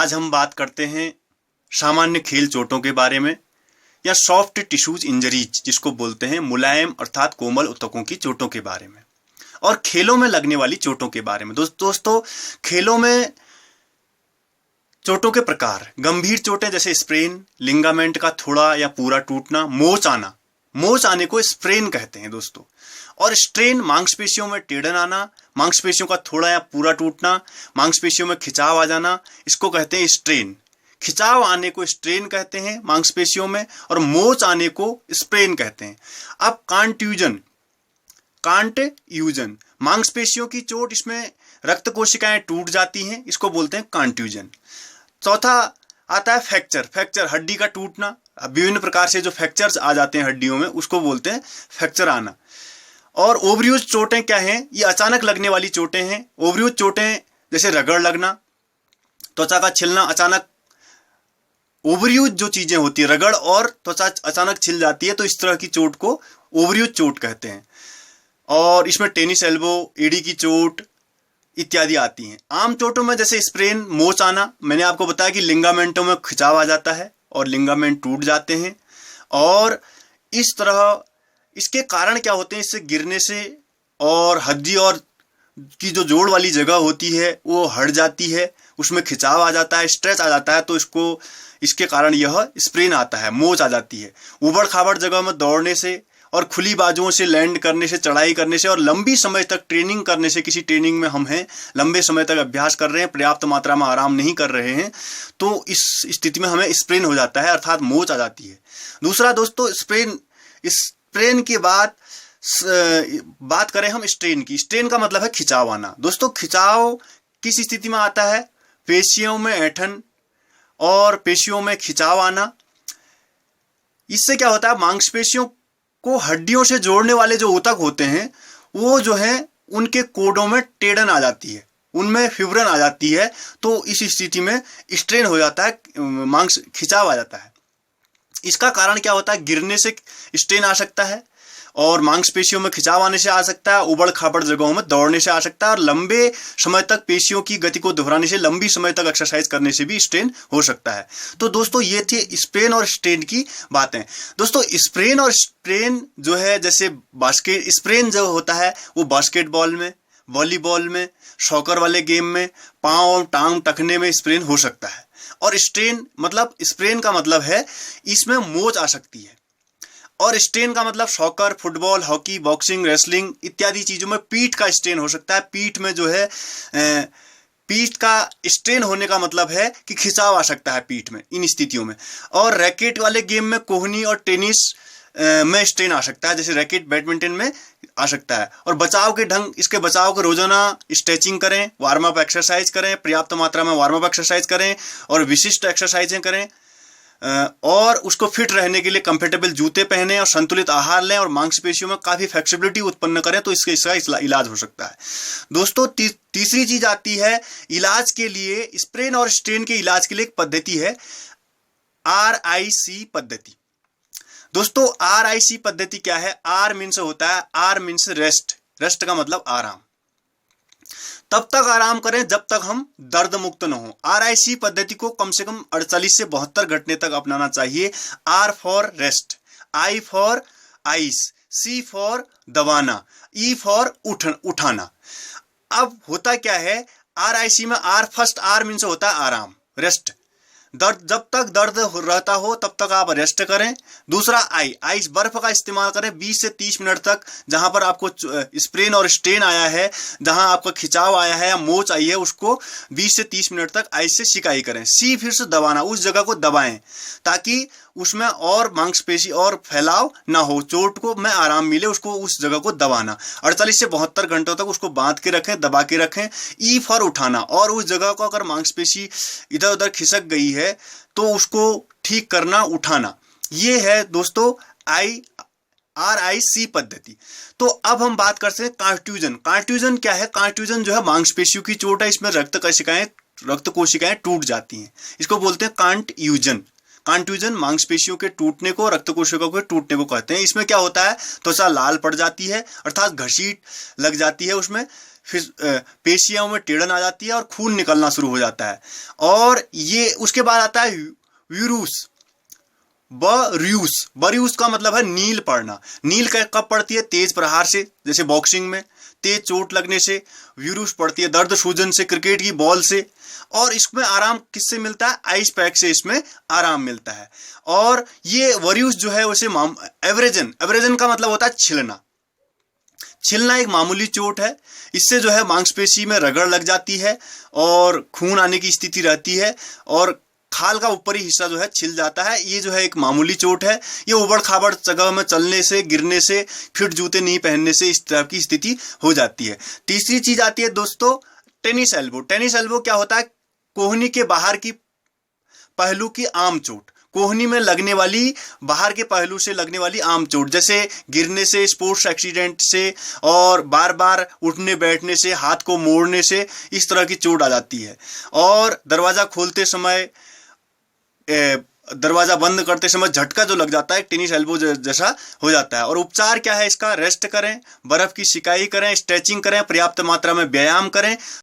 आज हम बात करते हैं सामान्य खेल चोटों के बारे में या सॉफ्ट टिश्यूज इंजरीज जिसको बोलते हैं, मुलायम अर्थात कोमल ऊतकों की चोटों के बारे में और खेलों में लगने वाली चोटों के बारे में। दोस्तों खेलों में चोटों के प्रकार, गंभीर चोटें जैसे स्प्रेन, लिगामेंट का थोड़ा या पूरा टूटना, मोच आने को स्प्रेन कहते हैं दोस्तों। और स्ट्रेन, मांसपेशियों में टेढ़न आना, मांसपेशियों का थोड़ा या पूरा टूटना, मांसपेशियों में खिंचाव आ जाना, इसको कहते हैं स्ट्रेन। खिंचाव आने को स्ट्रेन कहते हैं मांसपेशियों में, और मोच आने को स्प्रेन कहते हैं। अब कांट्यूजन, मांसपेशियों की चोट, इसमें रक्त कोशिकाएं टूट जाती हैं, इसको बोलते हैं कांट्यूजन। चौथा आता है फ्रैक्चर, हड्डी का टूटना। विभिन्न प्रकार से जो फ्रैक्चर्स आ जाते हैं हड्डियों में, उसको बोलते हैं फ्रैक्चर आना। और ओवरयूज चोटें क्या हैं? ये अचानक लगने वाली चोटें हैं। ओवरयूज चोटें जैसे रगड़ लगना, त्वचा का छिलना, अचानक ओवरयूज जो चीजें होती है, रगड़ और त्वचा अचानक छिल जाती है, तो इस तरह की चोट को ओवरयूज चोट कहते हैं। और इसमें टेनिस एल्बो, एड़ी की चोट इत्यादि आती हैं। आम चोटों में जैसे स्प्रेन, मोच आना, मैंने आपको बताया कि लिगामेंटों में खिंचाव आ जाता है और लिगामेंट टूट जाते हैं। और इस तरह इसके कारण क्या होते हैं? इससे गिरने से और हड्डी और की जो जोड़ वाली जगह होती है वो हट जाती है, उसमें खिंचाव आ जाता है, स्ट्रेच आ जाता है, तो इसके कारण यह स्प्रेन आता है, मोच आ जाती है। उबड़ खाबड़ जगह में दौड़ने से और खुली बाजुओं से लैंड करने से, चढ़ाई करने से और लंबी समय तक ट्रेनिंग करने से, किसी ट्रेनिंग में हम हैं, लंबे समय तक अभ्यास कर रहे हैं, पर्याप्त मात्रा में आराम नहीं कर रहे हैं, तो इस स्थिति में हमें स्प्रेन हो जाता है, अर्थात मोच आ जाती है। दूसरा दोस्तों, स्प्रेन के बाद बात करें हम स्ट्रेन की। स्ट्रेन का मतलब है खिंचाव आना। दोस्तों खिंचाव किस स्थिति में आता है? पेशियों में ऐंठन और पेशियों में खिंचाव आना। इससे क्या होता है? मांसपेशियों को हड्डियों से जोड़ने वाले जो ऊतक होते हैं वो जो है उनके कोडों में टेढ़न आ जाती है, उनमें फिब्रन आ जाती है, तो इस स्थिति में स्ट्रेन हो जाता है, मांस खिंचाव आ जाता है। इसका कारण क्या होता है? गिरने से स्ट्रेन आ सकता है और मांसपेशियों में खिंचाव आने से आ सकता है, उबड़ खाबड़ जगहों में दौड़ने से आ सकता है, और लंबे समय तक पेशियों की गति को दोहराने से, लंबी समय तक एक्सरसाइज करने से भी स्ट्रेन हो सकता है। तो दोस्तों ये थी स्प्रेन और स्ट्रेन की बातें। दोस्तों स्प्रेन और स्ट्रेन जो है, जैसे स्प्रेन जो होता है वो बास्केटबॉल में, वॉलीबॉल में, सॉकर वाले गेम में, पांव और टांग टखने में स्प्रेन हो सकता है। और स्प्रेन का मतलब है इसमें मोच आ सकती है। और स्ट्रेन का मतलब soccer, football, hockey, boxing, wrestling इत्यादि चीजों में पीठ का स्ट्रेन हो सकता है। पीठ में जो है पीठ का स्ट्रेन होने का मतलब है कि खिंचाव आ सकता है पीठ में इन स्थितियों में। और रैकेट वाले गेम में, कोहनी और टेनिस में स्ट्रेन आ सकता है, जैसे रैकेट बैडमिंटन में आ सकता है। और बचाव के ढंग, इसके बचाव को रोजाना स्ट्रेचिंग करें, वार्म अप एक्सरसाइज करें, पर्याप्त मात्रा में वार्म अप एक्सरसाइज करें और विशिष्ट एक्सरसाइजें करें, और उसको फिट रहने के लिए कंफर्टेबल जूते पहने और संतुलित आहार लें और मांसपेशियों में काफी फ्लेक्सिबिलिटी उत्पन्न करें, तो इसका इलाज हो सकता है। दोस्तों तीसरी चीज आती है इलाज के लिए। स्प्रेन और स्ट्रेन के इलाज के लिए एक पद्धति है RIC पद्धति। दोस्तों RIC पद्धति क्या है? R मीन्स रेस्ट का मतलब आराम। तब तक आराम करें जब तक हम दर्द मुक्त न हो। RIC पद्धति को कम से कम 48 से 72 घंटे तक अपनाना चाहिए। R for rest, I for ice, C for दबाना, E फॉर उठाना। अब होता क्या है RIC में? फर्स्ट R मीन्स होता है आराम, रेस्ट। जब तक दर्द रहता हो तब तक आप रेस्ट करें। दूसरा आइस, बर्फ का इस्तेमाल करें 20 से 30 मिनट तक। जहां पर आपको स्प्रेन और स्ट्रेन आया है, जहां आपका खिंचाव आया है या मोच आई है, उसको 20 से 30 मिनट तक आइस से सिकाई करें। सी फिर से दबाना, उस जगह को दबाएं ताकि उसमें और मांसपेशी और फैलाव ना हो, चोट को में आराम मिले, उसको उस जगह को दबाना। 48 से 72 घंटों तक उसको बांध के रखें, दबा के रखें। ई फॉर उठाना, और उस जगह को अगर मांसपेशी इधर उधर खिसक गई है तो उसको ठीक करना, उठाना। ये है दोस्तों RIC पद्धति। तो अब हम बात करते हैं कांट्यूजन। कांट्यूजन क्या है? कांट्यूजन जो है मांसपेशियों की चोट है, इसमें रक्त कोशिकाएं टूट जाती हैं, इसको बोलते हैं कांट्यूजन। कांट्यूजन मांसपेशियों के टूटने को, रक्त कोशिकाओं के टूटने को कहते हैं। इसमें क्या होता है? त्वचा लाल पड़ जाती है, अर्थात घसीट लग जाती है उसमें, फिर पेशियों में टेढ़न आ जाती है और खून निकलना शुरू हो जाता है। और ये उसके बाद आता है व्यूरूस। बर्यूस का मतलब है नील पड़ना। नील कब पड़ती है? तेज प्रहार से, जैसे बॉक्सिंग में तेज चोट लगने से व्यूरूस पड़ती है, दर्द सूजन से, क्रिकेट की बॉल से। और इसमें आराम किससे मिलता है? आइस पैक से इसमें आराम मिलता है। और ये वरीयूस जो है वैसे एवरेजन का मतलब होता है छिलना एक मामूली चोट है। इससे जो है मांसपेशी में रगड़ लग जाती है और खून आने की स्थिति रहती है और खाल का ऊपरी हिस्सा जो है छिल जाता है। ये जो है एक मामूली चोट है। ये उबड़ खाबड़ जगह में चलने से, गिरने से, फिट जूते नहीं पहनने से इस तरह की स्थिति हो जाती है। तीसरी चीज आती है दोस्तों टेनिस एल्बो। टेनिस एल्बो क्या होता है? कोहनी के बाहर की पहलू की आम चोट। कोहनी में लगने वाली, बाहर के पहलू से लगने वाली आम चोट, जैसे गिरने से, स्पोर्ट्स एक्सीडेंट से और बार बार उठने बैठने से, हाथ को मोड़ने से इस तरह की चोट आ जाती है। और दरवाजा खोलते समय, दरवाजा बंद करते समय झटका जो लग जाता है टेनिस एल्बो जैसा हो जाता है। और उपचार क्या है इसका? रेस्ट करें, बर्फ की सिकाई करें, स्ट्रेचिंग करें, पर्याप्त मात्रा में व्यायाम करें।